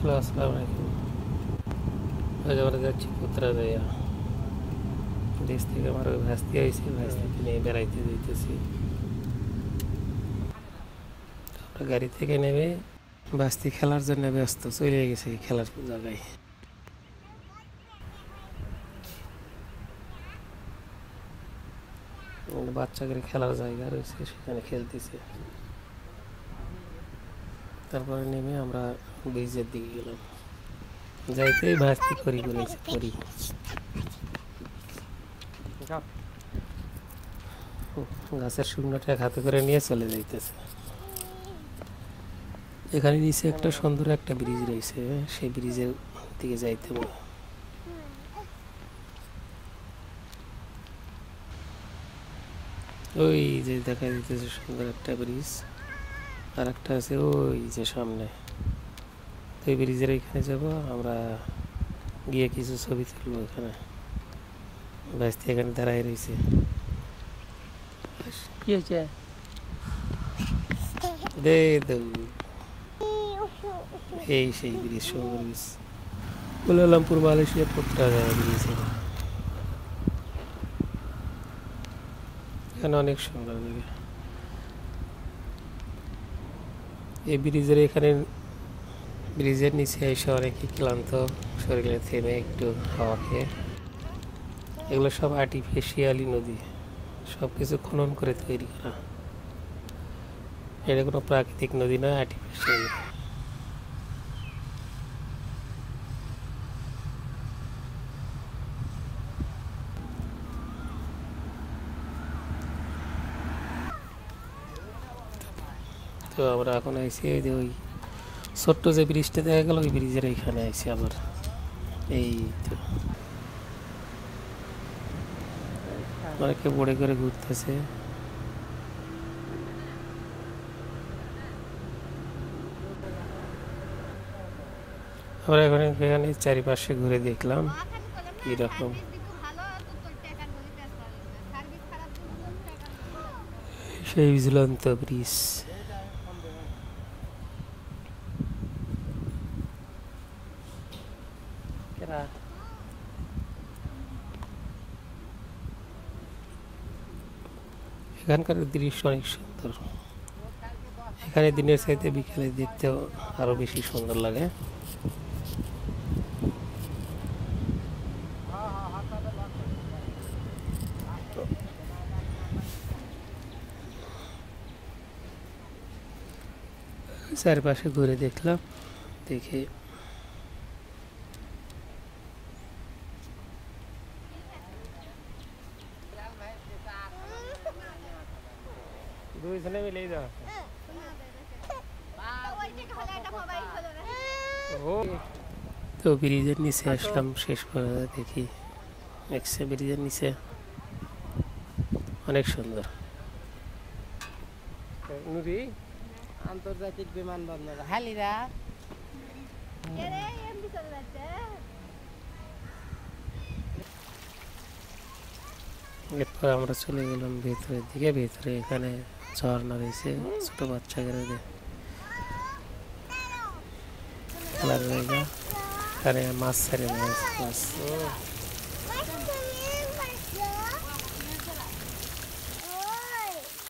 Hello, আসসালামু আলাইকুম। আজ আমরা যাচ্ছি পুত্রাজয়া। দেশ থেকে আমার ওই ভাস্তি আইসি, ভাস্তিকে নিয়ে বেড়াইতে যাইতেছি। আমরা গাড়ি থেকে নেমে ভাস্তি খেলার জন্য ব্যস্ত, চলে গেছে খেলার জায়গায়। বাচ্চাদের খেলার জায়গা রয়েছে, সেখানে খেলতেছে। তারপরে নেমে আমরা ব্রিজের দিকে গেলাম। যাইতেই ভাস্তি করি করেছে করি গাছের শুকনোটা হাতে করে নিয়ে চলে যাইতেছে। এখানে নিচে একটা সুন্দর একটা ব্রিজ রয়েছে, সেই ব্রিজের দিকে যাইতে হবে। ওই যে দেখা যাইতেছে সুন্দর একটা ব্রিজ, আর একটা আছে ওই যে সামনে। তো এই ব্রিজের এখানে যাব আমরা, গিয়ে কিছু ছবি তুলবো। এখানে ভাস্তি এখানে দাঁড়ায় রয়েছে। কি হয়েছে? দে দৌ এই সেই ব্রিজ, সুন্দর ব্রিজ, কুয়ালালামপুর মালয়েশিয়া পুত্রাজয়া ব্রিজ। এখানে অনেক সুন্দর লাগে। এই ব্রিজের এখানে ব্রিজের নিচে এসে অনেকে ক্লান্ত শরীরে থেমে একটু হাওয়া খেয়ে। এগুলো সব আর্টিফিশিয়ালি নদী, সব কিছু খনন করে তৈরি করা। এটা কোনো প্রাকৃতিক নদী না, আর্টিফিশিয়াল। তো আমরা এখন আইসি ওই যে ওই ছোট্ট যে ব্রিজটা দেখা গেল, ওই ব্রিজের এখানে আইসি আবার। এই তো অনেকে বোড়ে করে ঘুরতেছে। আমরা এখন এখানে চারিপাশে ঘুরে দেখলাম কিরকম। সেই ঝুলন্ত ব্রিজ। এখানকার দৃশ্য অনেক সুন্দর। এখানে দিনের চাইতে বিকেলে দেখতেও আরো বেশি সুন্দর লাগে। চারপাশে ঘুরে দেখলাম, দেখে দুইজনে মিলেই যাওয়া। তো ব্রিজের নিচে আসলাম, শেষ পর্যন্ত দেখি এক্সে ব্রিজের নিচে অনেক সুন্দর। নুরি আন্তর্জাতিক বিমানবন্দর হালিরা। এরপর আমরা চলে গেলাম ভেতরের দিকে। ভেতরে এখানে ঝর্ণা রয়েছে, ছোট বাচ্চাদের খেলার জায়গা। এখানে মাছ ছাড়ে, মাছ